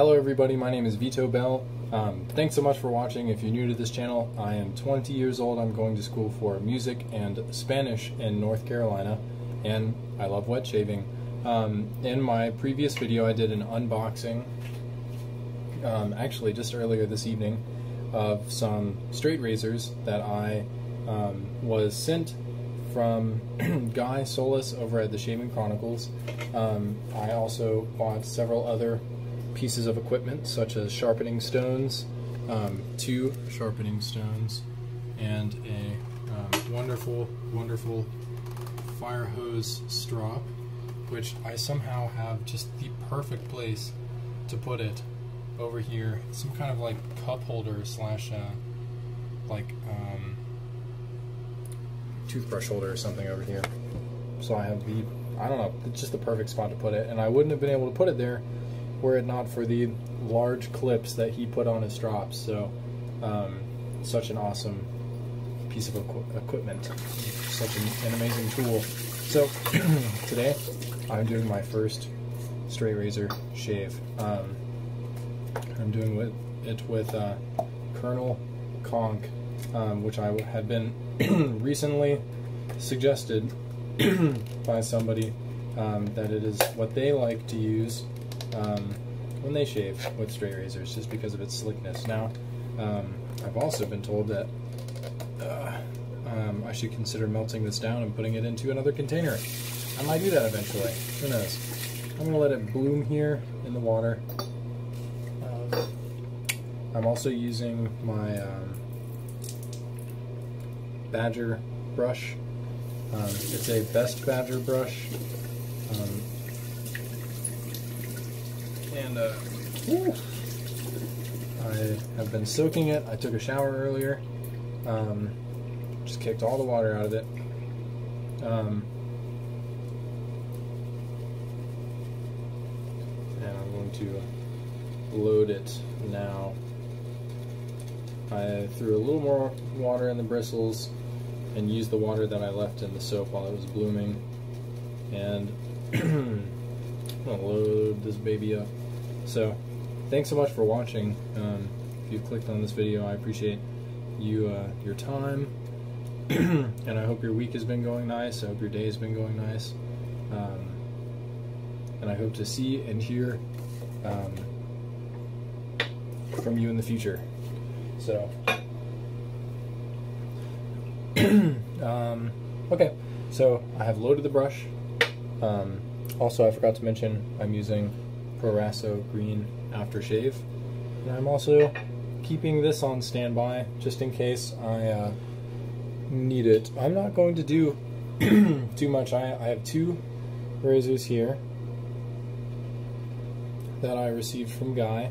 Hello everybody, my name is Vito Bell. Thanks so much for watching. If you're new to this channel, I am 20 years old. I'm going to school for music and Spanish in North Carolina, and I love wet shaving. In my previous video I did an unboxing, actually just earlier this evening, of some straight razors that I was sent from Guy Solis over at the Shaving Chronicles. I also bought several other pieces of equipment, such as sharpening stones, 2 sharpening stones, and a wonderful fire hose strop, which I somehow have just the perfect place to put it over here. Some kind of like cup holder slash toothbrush holder or something over here. So I have the, I don't know, it's just the perfect spot to put it, and I wouldn't have been able to put it there were it not for the large clips that he put on his strops. So such an awesome piece of equipment, such an amazing tool. So today I'm doing my first straight razor shave. I'm doing it with Colonel Conk, which I had been recently suggested by somebody that it is what they like to use when they shave with straight razors, just because of its slickness. Now, I've also been told that I should consider melting this down and putting it into another container. I might do that eventually. Who knows? I'm going to let it bloom here in the water. I'm also using my Badger brush. It's a Best Badger brush. And I have been soaking it. I took a shower earlier. Just kicked all the water out of it. And I'm going to load it now. I threw a little more water in the bristles and used the water that I left in the soap while it was blooming. And I'm going to load this baby up. So, thanks so much for watching. If you clicked on this video, I appreciate you your time. And I hope your week has been going nice. I hope your day has been going nice. And I hope to see and hear from you in the future. So, okay, so I have loaded the brush. Also, I forgot to mention I'm using Proraso Green Aftershave, and I'm also keeping this on standby just in case I need it. I'm not going to do too much. I have 2 razors here that I received from Guy,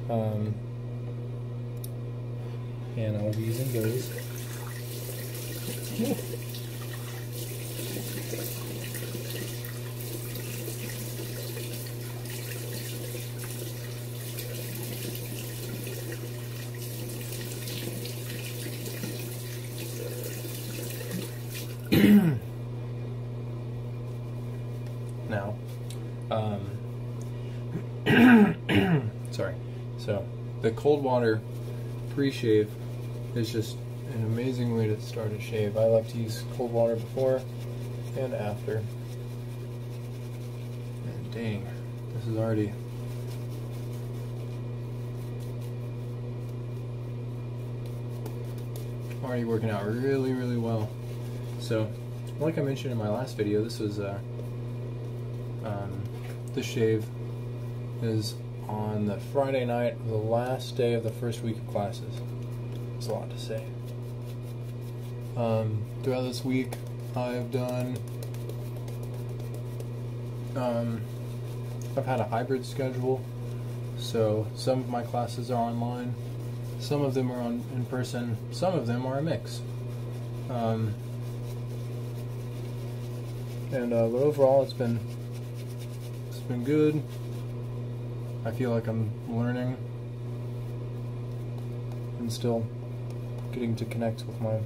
and I'll be using those. Now, sorry. So, the cold water pre-shave is just an amazing way to start a shave. I like to use cold water before and after. And dang, this is already working out really well. So, like I mentioned in my last video, this was this shave is on the Friday night of the last day of the first week of classes. It's a lot to say. Throughout this week, I've done. I've had a hybrid schedule, so some of my classes are online, some of them are in person, some of them are a mix. But overall, it's been good. I feel like I'm learning and still getting to connect with my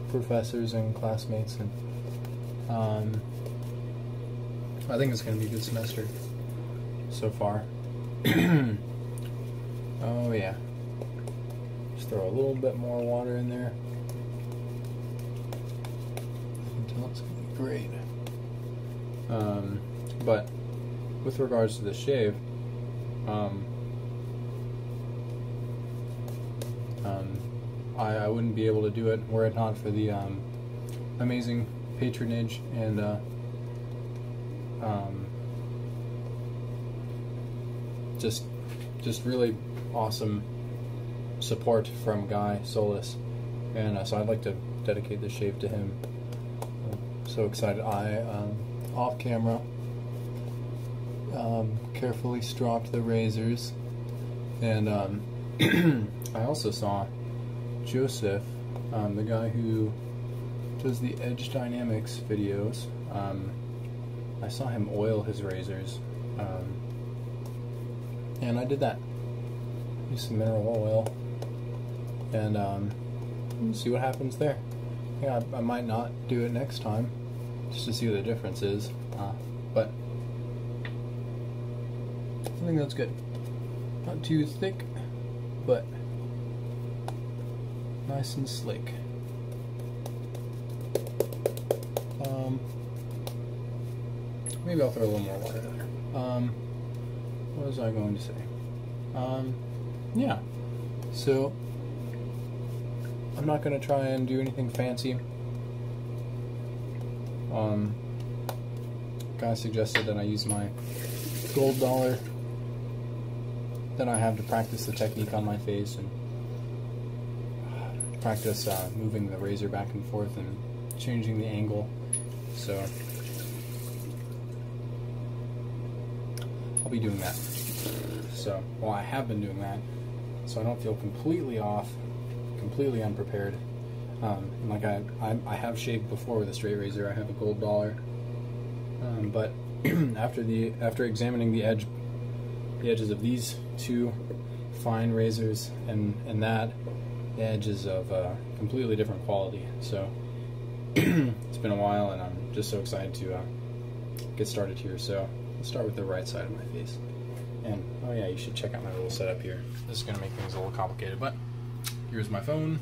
professors and classmates, and I think it's going to be a good semester so far. Oh yeah. Just throw a little bit more water in there until it's gonna be great. But with regards to the shave, I wouldn't be able to do it were it not for the amazing patronage and just really awesome support from Guy Solis, and so I'd like to dedicate this shave to him. I'm so excited. I off camera carefully stropped the razors, and I also saw Joseph, the guy who does the Edge Dynamics videos. I saw him oil his razors, and I did that. Use some mineral oil, and see what happens there. Yeah, I might not do it next time, just to see what the difference is, but I think that's good. Not too thick, but nice and slick. Maybe I'll throw a little more water in there. What was I going to say? Yeah. So I'm not going to try and do anything fancy. Guy suggested that I use my gold dollar that I have to practice the technique on my face and practice moving the razor back and forth and changing the angle. So I'll be doing that. So, well, I have been doing that, so I don't feel completely off, completely unprepared. And like I have shaved before with a straight razor. I have a gold dollar, but after examining the edges of these two fine razors and that, the edge is of completely different quality. So it's been a while, and I'm just so excited to get started here. So let's start with the right side of my face. And oh yeah, you should check out my little setup here. This is gonna make things a little complicated, but here's my phone,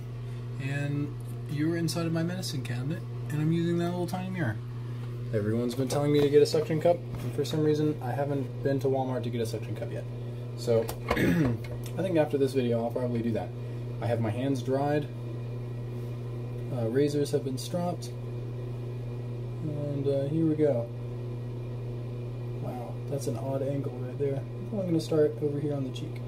and you're inside of my medicine cabinet, and I'm using that little tiny mirror. Everyone's been telling me to get a suction cup, and for some reason I haven't been to Walmart to get a suction cup yet. So I think after this video I'll probably do that. I have my hands dried, razors have been stropped, and here we go. Wow, that's an odd angle right there. I'm going to start over here on the cheek.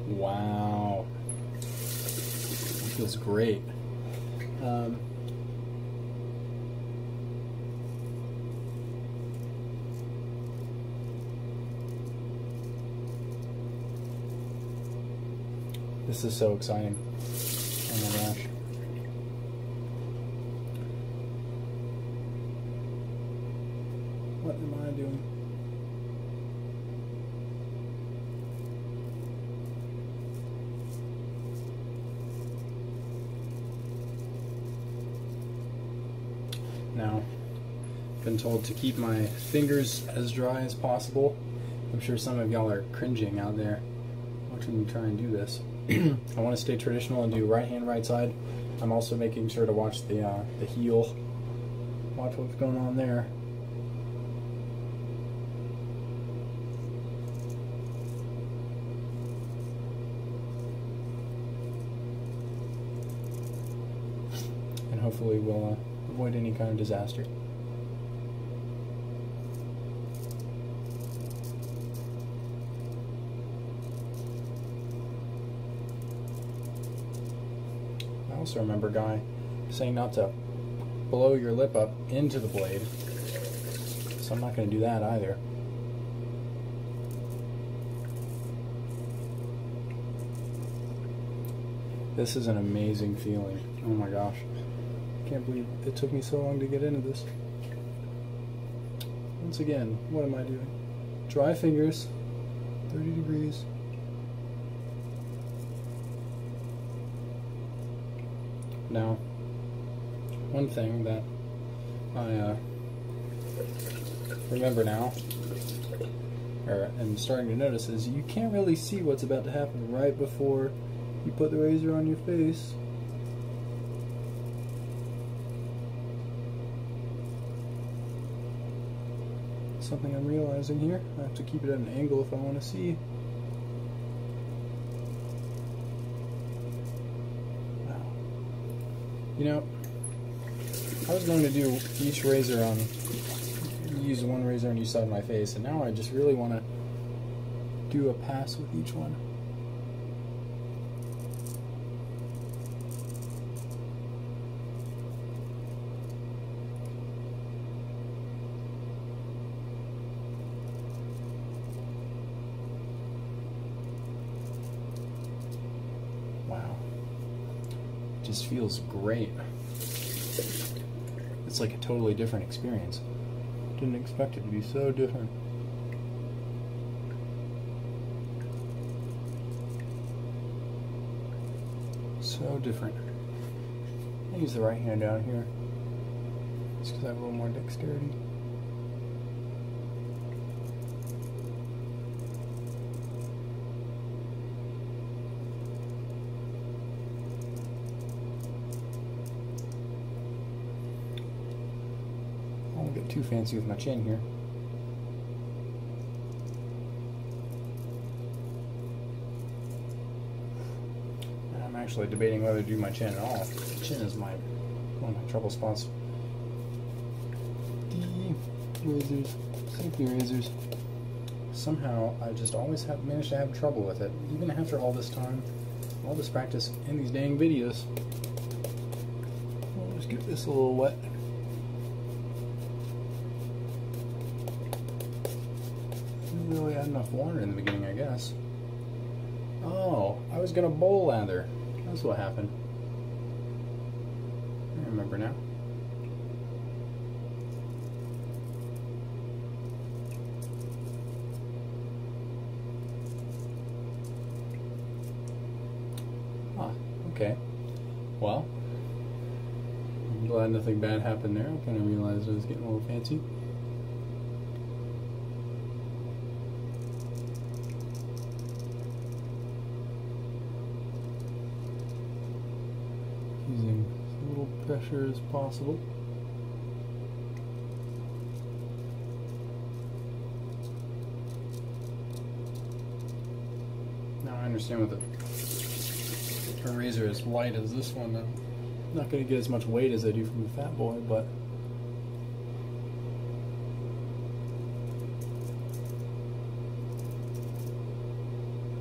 Wow, that feels great. This is so exciting. Oh my gosh. What am I doing? Now, I've been told to keep my fingers as dry as possible. I'm sure some of y'all are cringing out there watching me try and do this. I want to stay traditional and do right hand, right side. I'm also making sure to watch the heel. Watch what's going on there. And hopefully we'll avoid any kind of disaster. I also remember Guy saying not to blow your lip up into the blade, so I'm not going to do that either. This is an amazing feeling. Oh my gosh. I can't believe it took me so long to get into this. Once again, what am I doing? Dry fingers, 30 degrees. Now, one thing that I remember now, or am starting to notice, is you can't really see what's about to happen right before you put the razor on your face. Something I'm realizing here. I have to keep it at an angle if I want to see. Wow. You know, I was going to do each razor on, use one razor on each side of my face, and now I just really want to do a pass with each one. Wow. Just feels great. It's like a totally different experience. Didn't expect it to be so different. So different. I use the right hand down here just because I have a little more dexterity. I won't get too fancy with my chin here. I'm actually debating whether to do my chin at all. The chin is one of my trouble spots. The razors, safety razors. Somehow I just always managed to have trouble with it, even after all this time, all this practice in these dang videos. I'll just get this a little wet. Didn't really add enough water in the beginning, I guess. Oh, I was gonna bowl lather. That's what happened. I remember now. Ah, okay. Well, I'm glad nothing bad happened there. I kind of realized I was getting a little fancy. Using as little pressure as possible. Now I understand with a razor as light as this one, I'm not going to get as much weight as I do from the Fat Boy, but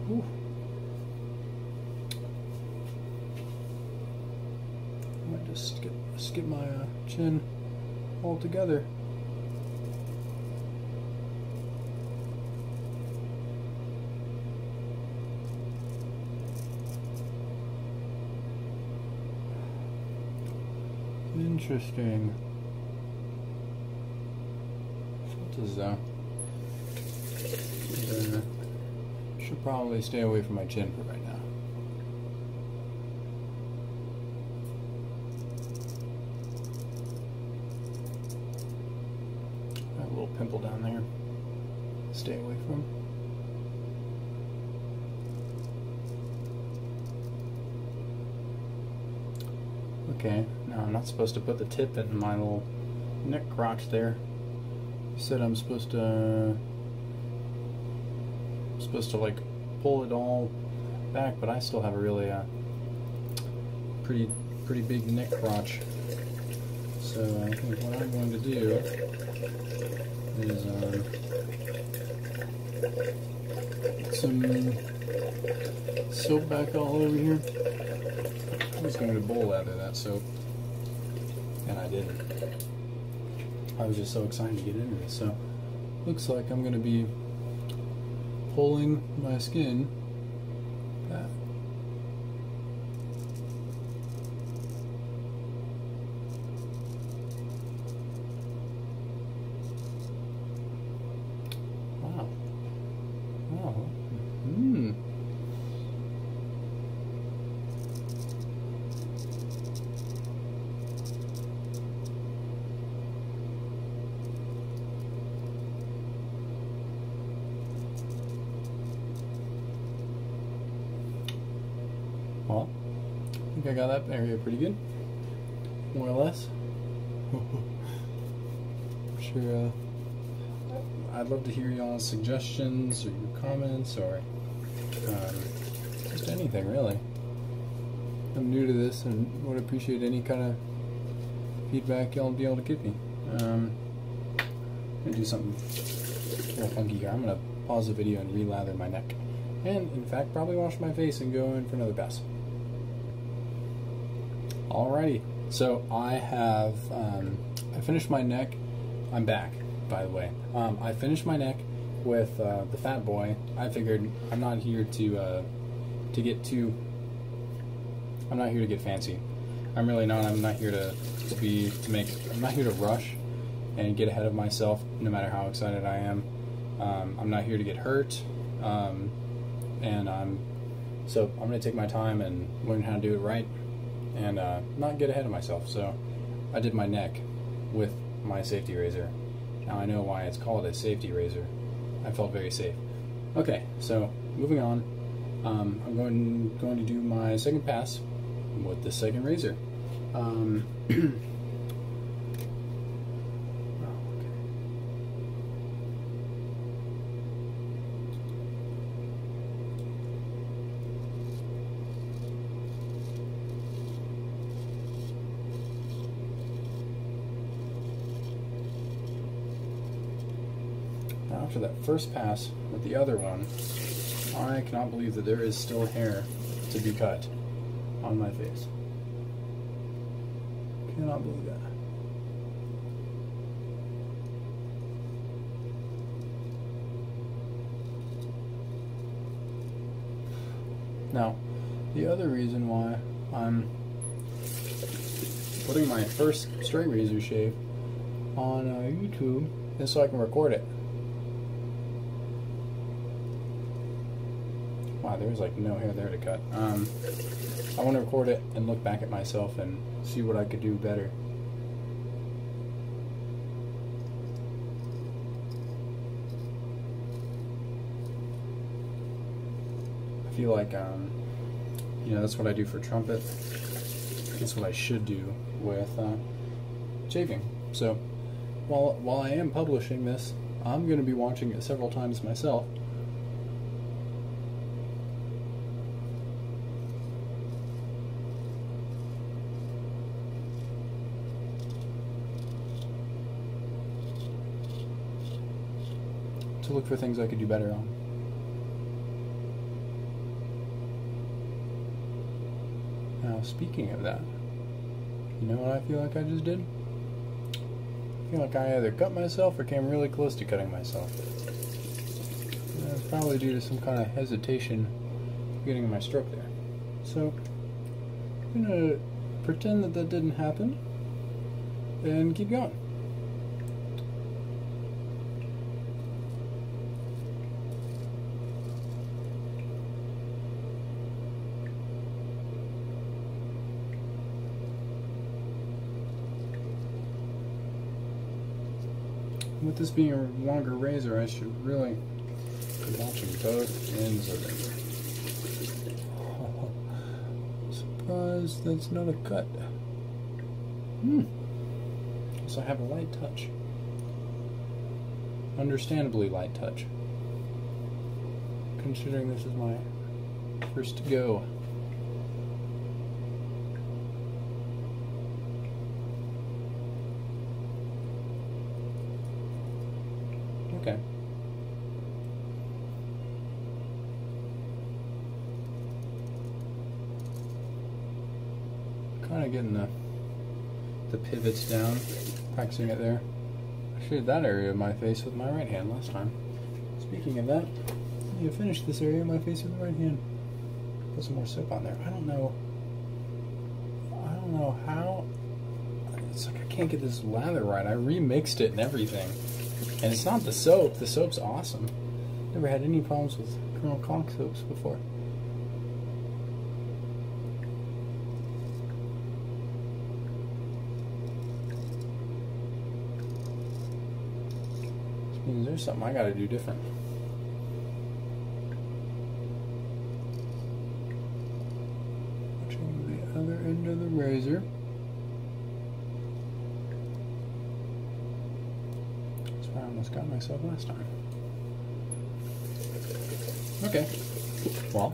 ooh. I might just skip my chin altogether. Interesting. So should probably stay away from my chin for right now. I have a little pimple down there. Stay away from. Okay, now I'm not supposed to put the tip in my little neck crotch there. You said I'm supposed to like pull it all back, but I still have a really pretty big neck crotch. So I think what I'm going to do is put some soap back all over here. I was going to bowl lather that soap, and I didn't. I was just so excited to get into this. So looks like I'm going to be pulling my skin back. Wow. Wow. Well, I think I got that area pretty good, more or less. Sure. I'd love to hear y'all's suggestions or your comments or just anything really. I'm new to this and would appreciate any kind of feedback y'all be able to give me. I'm gonna do something a little funky here. I'm gonna pause the video and re-lather my neck, and in fact probably wash my face and go in for another bath. Alrighty, so I have I finished my neck. I'm back, by the way. I finished my neck with the Fat Boy. I figured I'm not here to get too. I'm not here to get fancy. I'm really not. I'm not here I'm not here to rush and get ahead of myself, no matter how excited I am. I'm not here to get hurt, so I'm going to take my time and learn how to do it right, and not get ahead of myself. So I did my neck with my safety razor. Now I know why it's called a safety razor. I felt very safe. Okay, so moving on. I'm going to do my second pass with the second razor. After that first pass with the other one, I cannot believe that there is still hair to be cut on my face. Cannot believe that. Now, the other reason why I'm putting my first straight razor shave on YouTube is so I can record it. Wow, there's like no hair there to cut. I want to record it and look back at myself and see what I could do better. I feel like, you know, that's what I do for trumpet. That's what I should do with shaving. So, while I am publishing this, I'm going to be watching it several times myself. To look for things I could do better on. Now, speaking of that, you know what I feel like I just did? I feel like I either cut myself or came really close to cutting myself. That's probably due to some kind of hesitation getting my stroke there. So, I'm gonna pretend that that didn't happen and keep going. With this being a longer razor, I should really be watching both ends of it. Surprised that's not a cut. So I have a light touch. Understandably light touch. Considering this is my first go. Okay. Kind of getting the pivots down, practicing it there. I shaved that area of my face with my right hand last time. Speaking of that, I need to finish this area of my face with the right hand. Put some more soap on there. I don't know how. It's like I can't get this lather right. I remixed it and everything. And it's not the soap. The soap's awesome. Never had any problems with chronicles soaps before. This means there's something I gotta do different. end of the razor. That's where I almost got myself last time. Okay. Well.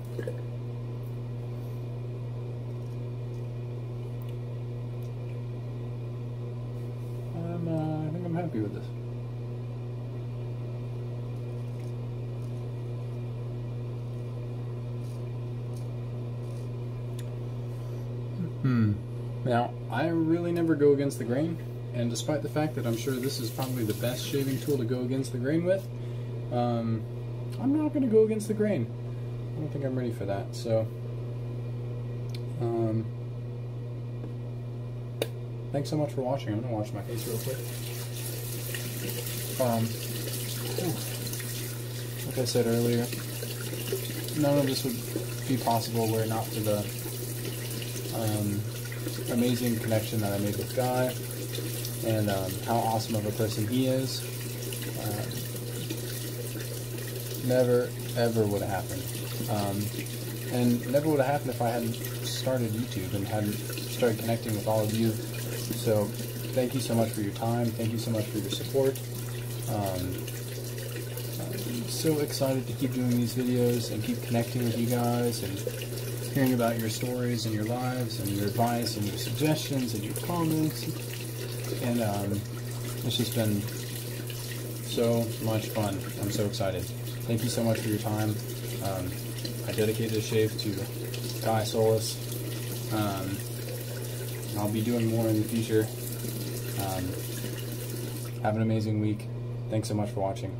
I think I'm happy with this. Now, I really never go against the grain, and despite the fact that I'm sure this is probably the best shaving tool to go against the grain with, I'm not going to go against the grain. I don't think I'm ready for that, so thanks so much for watching. I'm going to wash my face real quick. Like I said earlier, none of this would be possible were it not for the amazing connection that I made with Guy, and how awesome of a person he is. Never ever would have happened, and never would have happened if I hadn't started YouTube and hadn't started connecting with all of you. So thank you so much for your time, thank you so much for your support. I'm so excited to keep doing these videos and keep connecting with you guys and hearing about your stories and your lives and your advice and your suggestions and your comments, and it's just been so much fun. I'm so excited. Thank you so much for your time. I dedicated a shave to Guy Solis. I'll be doing more in the future. Have an amazing week. Thanks so much for watching.